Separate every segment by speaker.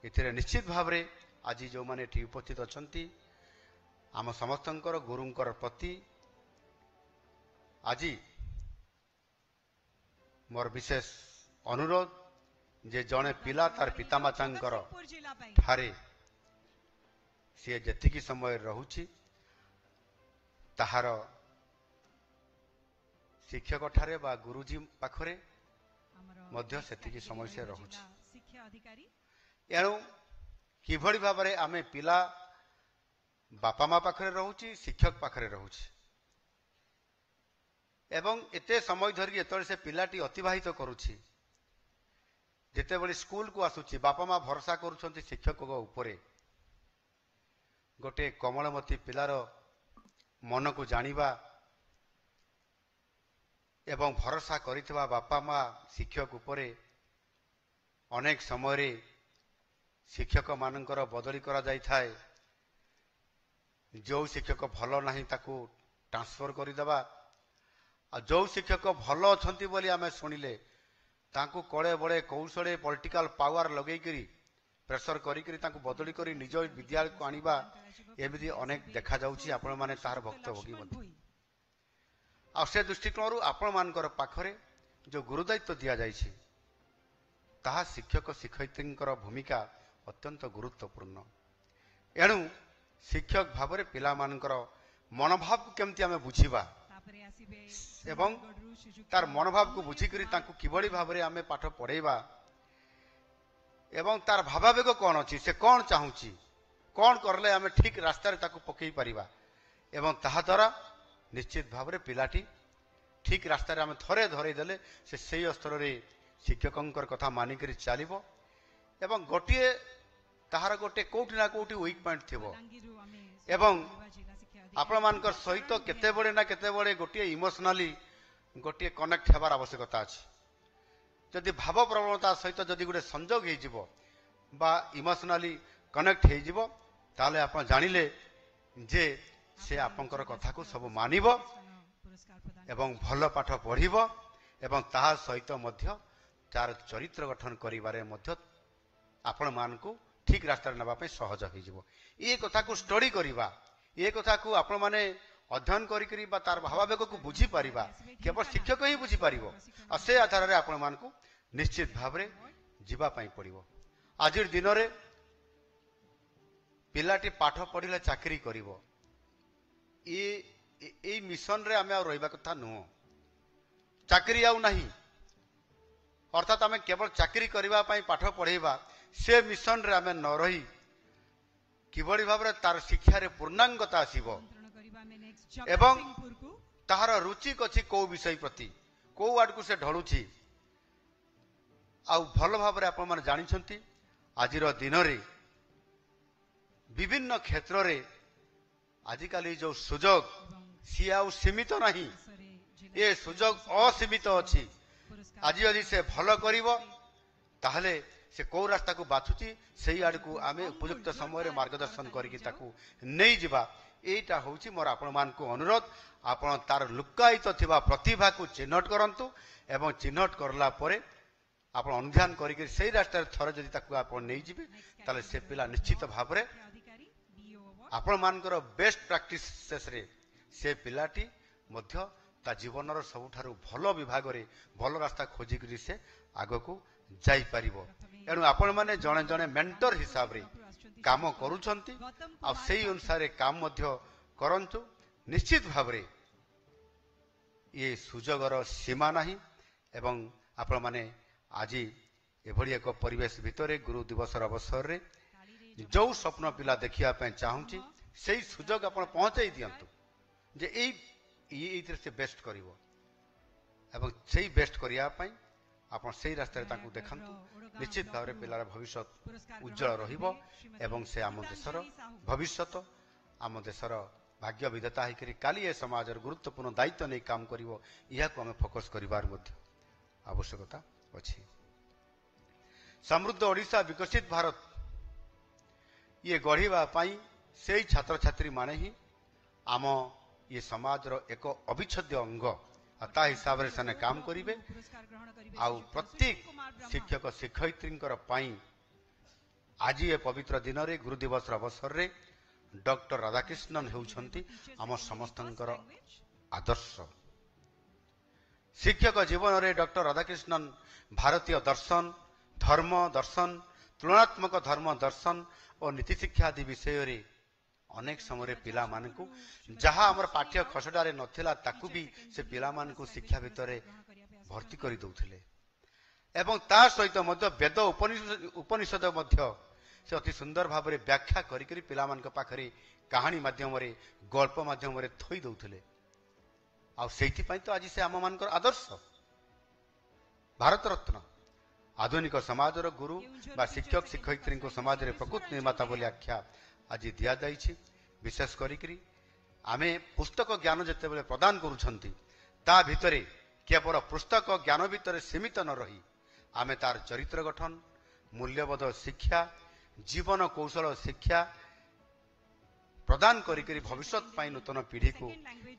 Speaker 1: एथिरे निश्चित भाव रे आज जो माने एठी उपस्थित अछंती आम समस्तंकर गुरुंकर प्रति आज मोर विशेष अनुरोध जे जड़े पिला तार पितामातांकर ठारे सी जेतिकी समय रहुछि ताहार शिक्षक ठारे बा गुरुजी पाखरे मध्य सेतिकी समय से रहुछि एणु किभଳି भाबरे आमे पिला बापा मा पाखरे रहुछि शिक्षक पाखरे रहुछि एवं एते समय धरी एतळे से पिलाटी अतिबाहित करूछि जेते बळी स्कूल को आसुछि बापा मा भरोसा करूछंती शिक्षक को ऊपरे गोटे कमलमती पिलार मन को जानिबा एवं भरोसा करितबा बापा मा शिक्षक ऊपरे अनेक समय रे शिक्षक मानकर बदली करा जाय थाए जो शिक्षक भलो नाही ताकू ट्रांसफर करि देबा आ जो शिक्षक भलो अछंती बोली आमे सुनिले ताकू कड़े बड़े कौशले पॉलिटिकल पावर लगेई करी प्रेशर करी करी ताकू बदली करी निज विद्यालय को आनिबा एमिति अनेक देखा जाउछि आपण माने तार भक्त भोगी मत आ से दृष्टिकोणरू आपण मानकर पाखरे जो गुरुदायित्व दिया जाइछि ताहा शिक्षक शिक्षयित्रींकर भूमिका अत्यंत गुरुत्वपूर्ण एणु शिक्षक भाव में पिला मानकर मनोभाव को केमती आमे बुझिबा एवं तार मनोभाव को बुझिकरी तांकु किभଳି भाव में आमे पाठ पढ़ेबा एवं तार भावावेग कौन अच्छी से कौन चाहूची कौन करले आमे ठीक रास्ता रे ताकु पकई परिबा एवं ताहा द्वारा निश्चित भाव में पिलाटी ठीक रास्ता रे आमे थरे धरे देले से सही स्तर रे शिक्षकंकर कथा मानिकरी चलिबो एवं गोटिए ताहार गोटे कोठी ना कोठी वीक पॉइंट थिबो एवं आपण मानकर सहित केते बड़े ना केते बड़े गोटिए इमोशनली गोटिए कनेक्ट हेबार आवश्यकता अछि जदि भाव प्रवणता सहित जदि गोटे संजोग हे जिवो बा इमोशनली कनेक्ट हे जिवो ताले आपण जानिले जे से आपनकर कथा को सब मानिबो एवं भल पाठ पढ़िबो एवं ताहा सहित मध्य तार चरित्र गठन करिबारे मध्य आपण मान को ठीक रास्ता नबा पे सहज हो जिवो ये कथा को स्टडी करिबा ये कथा को आपण माने अध्ययन करी करी बा तार भावावेग को बुझी परिबा केवल शिक्षक ही बुझी परिबो आ से आधार रे आपण मान को निश्चित भाव रे जीवा पई पड़िबो आज दिन रे पिलाटी पाठ पढ़िले चाकरी करिवो ए मिशन रे आमे रहिबा कथा नो चाकरी आउ नहीं अर्थात आमे केवल चाकरी करबा पई पाठ पढ़ेबा से मिशन रे आमे न रही किभଳି भाव रे तार शिक्षा रे पूर्णांगता आसीबो एवं ताहार रुचि कछि को विषय प्रति को वार्ड को से ढळुछि आ भल भाव रे आपण माने जानि छंती आजिर दिन रे विभिन्न क्षेत्र रे आजिकाली जो सुजोग सी आउ सीमित नहीं ये सुजोग असीमित अछि आज यदि से भल करिवो ताहले से को रास्ता को बाछुची सही आड़ को आमे उपयुक्त समय मार्गदर्शन करके ताकू नहीं जिबा एटा होउची मोर आपण मान को अनुरोध आपण तार लुकायित थिबा प्रतिभा को चिन्हट करंतु एवं चिन्हट करला परे आपण अनुध्यान करके सही रास्ता रे थरे जदि ताकू आपण नहीं जिबे ताले से पिला निश्चित भाव रे आपण मानकर बेस्ट प्रैक्टिसेस रे से पिलाटी मध्य ता जीवनर सबुठारु भल विभाग रे भल रास्ता खोजी करी से आगो को जाई परिबो एणु आपण माने जणे जणे मेंटर हिसाब रे काम करूछंती आ सेही अनुसार काम मध्य करंतु निश्चित भाव रे ये सुजोगर सीमा नहीं एवं आपण माने आज एभली एक परिवेश भितरे गुरु दिवस अवसर रे जो स्वप्न पिला देखिया पे चाहूची सेही सुजोग आपण पहुंचाई दियंतु जे ये से बेस्ट करिवो एवं सेही बेस्ट करिया पई आपण सेही रास्ता रे ताकू देखंतु निश्चित भाव में पिलार भविष्य उज्जवल रहिबो एवं से आम देशर भविष्य आम देशर भाग्य विधाता होकर काली ए समाज गुरुत्वपूर्ण दायित्व नहीं काम करिवो इहा को हमें फोकस करिवार मध्य आवश्यकता अछि समृद्ध ओडिशा विकसित भारत ये गढ़िबा पई से छात्र छात्री माने ही आम ये समाज एक अविच्छेद्य अंग ता हिसाब से काम करेंगे आउ प्रत्येक शिक्षक शिक्षयित्री आज ए पवित्र दिन में गुरु दिवस अवसर रे डॉक्टर राधाकृष्णन होउछंती आम समस्तंकर आदर्श। शिक्षक जीवन में डॉक्टर राधाकृष्णन भारतीय दर्शन, धर्म दर्शन, तुलनात्मक धर्म दर्शन और नीति शिक्षा आदि विषय रे अनेक समय पिला मानकु जहाँ आमर पाठ्य खसड़ारे नथिला ताकु भी से पिला मानकु शिक्षा भितर भर्ती करि दउथिले एवं ता सहित मध्य वेद उपनिषद मध्य से अति सुंदर भाव में व्याख्या करी करी पिला मानक पाखरे कहानी माध्यम रे गल्प माध्यम रे थई दउथिले। आ सेति पई तो आज से आम मानकर आदर्श भारत रत्न आधुनिक समाजर गुरु बा शिक्षक शिक्षयित्री को समाज रे प्रकृत निर्माता बोली आख्या आज दिया जाइछि। विशेष करी आमे पुस्तक ज्ञान जते बेले प्रदान करूछंती ता भितरे केवल पुस्तक ज्ञान भितर सीमित न रही आमे तार चरित्र गठन, मूल्यबोध शिक्षा, जीवन कौशल शिक्षा प्रदान करी भविष्य पाई नूतन पीढ़ी को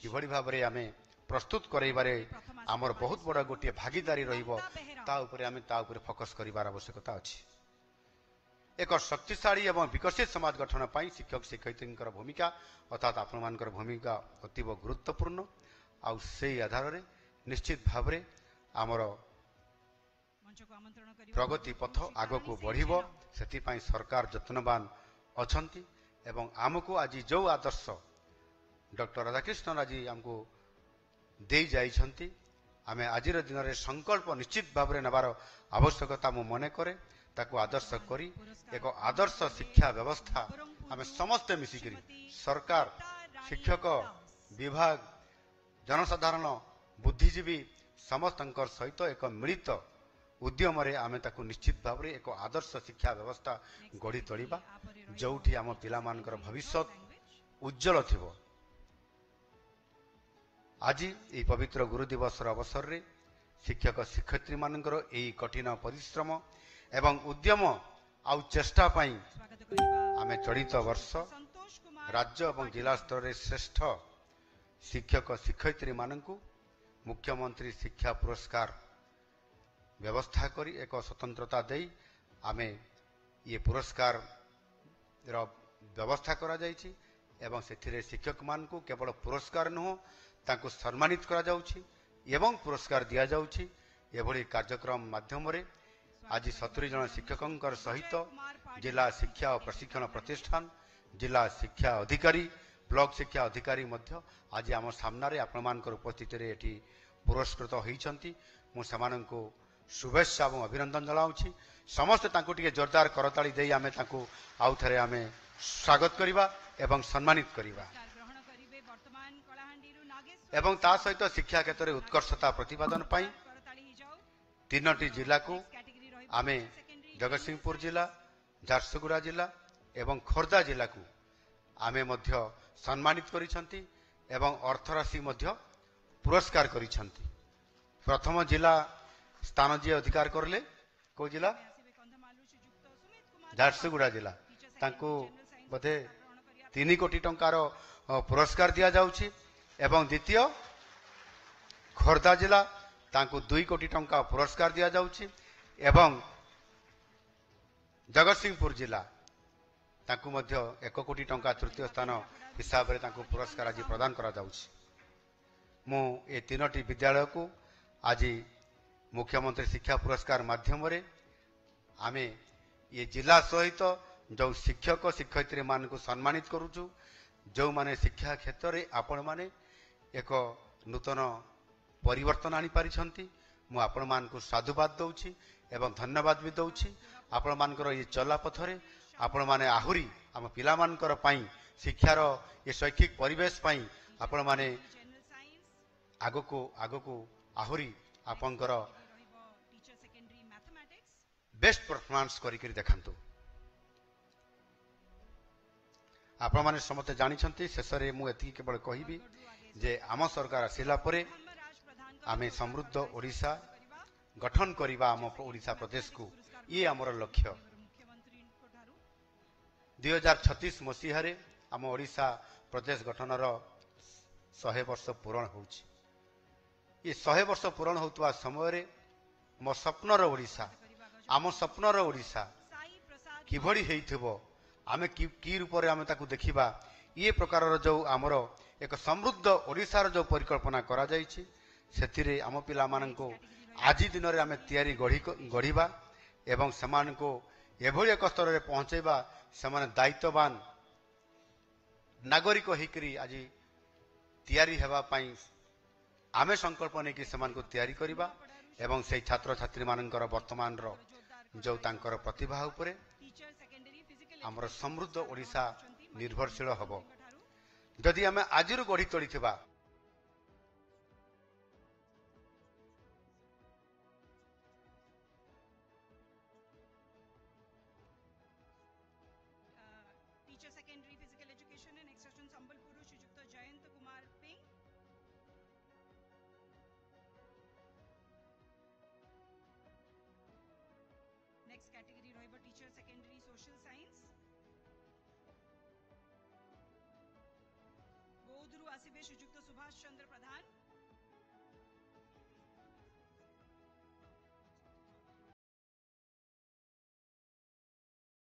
Speaker 1: किभली भाव में आमे प्रस्तुत करैबारे आमर बहुत बड़ा गोटे भागीदारी रहिबो ता उपरे आमे ता उपरे फोकस करिवार आवश्यकता अछि। एक शक्तिशाली एवं विकसित समाज गठन पाई शिक्षक शिक्षयित्री भूमिका अर्थात आपण मानकर भूमिका अतीव गुरुत्वपूर्ण आउ से आधार रे निश्चित भाव में आमर प्रगति पथ आग को बढ़िबो सेति पाई सरकार यत्नवान अछंती एवं आमको आज जो आदर्श डॉक्टर राधाकृष्णन आज आमको दे जाइछंती आमे आजिर दिन रे संकल्प निश्चित भाव में नेबार आवश्यकता मु मने करे ताको आदर्श करी एक आदर्श शिक्षा व्यवस्था आमे समस्ते मिसिकरी सरकार, शिक्षक विभाग, जनसाधारण, बुद्धिजीवी समस्तंकर सहित एक मिलित उद्यम रे आमे ताको निश्चित भाव में एक आदर्श शिक्षा व्यवस्था गढ़ी तोलिबा जोठी आम पिला मानकर भविष्य उज्जवल थिबो। आज ये पवित्र गुरु दिवस अवसर रे शिक्षक शिक्षयित्री मानकर यही कठिन परिश्रम एवं उद्यम आउ चेष्टा पाई आमे चलित वर्ष राज्य एवं जिला स्तर रे श्रेष्ठ शिक्षक शिक्षयित्री मानकु मुख्यमंत्री शिक्षा पुरस्कार व्यवस्था करी एक स्वतंत्रता देई आमे ये पुरस्कार व्यवस्था करा जाइछि एवं सेथिरे शिक्षक मानकु केवल पुरस्कार नुह तांको सम्मानित करा जाउछि एवं पुरस्कार दिया जाउछि। एभली कार्यक्रम माध्यम रे आज 70 जन शिक्षकंकर सहित जिला शिक्षा और प्रशिक्षण प्रतिष्ठान, जिला शिक्षा अधिकारी, ब्लॉक शिक्षा अधिकारी मध्य आज आम सामने आपण मानकर उपस्थिति रे एठी पुरस्कृत होइछंती। मु समानंको शुभेच्छा और अभिनंदन जनाउछि। समस्त तांको टिके जोरदार करताली देई आमे तांको आउ थरे आमे स्वागत करिबा एवं सम्मानित करिबा एवं ता सहित शिक्षा क्षेत्र में उत्कर्षता प्रतिपादन पाई 3टी जिला को आमे जगतसिंहपुर जिला, झारसुगुड़ा जिला एवं खोर्धा जिला को आमे मध्य सम्मानित करिसंती एवं अर्थराशि मध्य पुरस्कार करिसंती। प्रथम जिला स्थान जी अधिकार करले को जिला झारसुगुड़ा जिला तांको बोधे 3 कोटी टंकार पुरस्कार दिया जाउछि एवं द्वितीय खोर्धा जिला तांको 2 कोटी टंका पुरस्कार दिया जाउछि एवं जगतसिंहपुर जिला तांको मध्य 1 कोटी टंका तृतीय स्थान हिसाब रे तांको पुरस्कार आज प्रदान करा जाउछि। मु ए 3टी विद्यालय को आज मुख्यमंत्री शिक्षा पुरस्कार माध्यम रे आमे ये जिला सहित जो शिक्षक शिक्षयित्री मान को सम्मानित करूछु जो माने शिक्षा क्षेत्र रे आपण माने एक नूतन परिवर्तन आनी पारिछंती। मु आपण मान को साधुवाद दउछि एवं धन्यवाद भी दउछि। आपण मानकर ये चला पथरे आपण माने आहुरी आम पिला मानकर पई शिक्षार ये शैक्षिक परिवेश पई आपण माने आगको आहुरी आपनकर बेस्ट परफॉर्मेंस करी देखांतु। आपण माने समस्त जानिछंती शेषरे मु एति केवल कहिबी जे आम सरकार आसिला परे आमे समृद्ध ओडिशा गठन करिबा आम ओडिशा प्रदेश को ये आमर लक्ष्य। 2036 मसीह रे आम ओडिशा प्रदेश गठनर 100 वर्ष पूरण होउछि। ये 100 वर्ष पूरण होतवा समय रे मो स्वप्नर ओडिशा आम स्वप्नर ओडिशा କିଭଳି ହେଇଥିବ, ଆମେ କି ରୂପରେ ଆମେ ତାକୁ ଦେଖିବା, ଇଏ ପ୍ରକାରର ଯେଉଁ ଆମର ଏକ ସମୃଦ୍ଧ ଓଡ଼ିଶାର ଯେଉଁ ପରିକଳ୍ପନା କରାଯାଇଛି, ସେଥିରେ ଆମ ପିଲାମାନଙ୍କୁ ଆଜି ଦିନରେ ଆମେ ତିଆରି ଗଢ଼ିବା ଏବଂ ସେମାନଙ୍କୁ ଏଭଳି ଏକ ସ୍ତରରେ ପହଞ୍ଚାଇବା, ସେମାନେ ଦାୟିତ୍ୱବାନ ନାଗରିକ ହେଇକରି ଆଜି ତିଆରି ହେବା ପାଇଁ ଆମେ ସଂକଳ୍ପ ନେଇକି ସେମାନଙ୍କୁ ତିଆରି କରିବା ଏବଂ ସେହି ଛାତ୍ରଛାତ୍ରୀମାନଙ୍କର ବର୍ତ୍ତମାନର ଯେଉଁ ତାଙ୍କର ପ୍ରତିଭା ଉପରେ ଆମର ସମୃଦ୍ଧ ଓଡ଼ିଶା ନିର୍ଭରଶୀଳ ହେବ। ଯଦି ଆମେ ଆଜିରୁ ଗଢ଼ି ତୋଳିଥିବା
Speaker 2: teacher secondary physical education and extension Sambalpur श्रीयुक्त जयंत कुमार पिंग। नेक्स्ट कैटेगरी रहिबो टीचर सेकेंडरी सोशल साइंस। बौद्धरू आसीबे श्रीयुक्त सुभाष चंद्र प्रधान।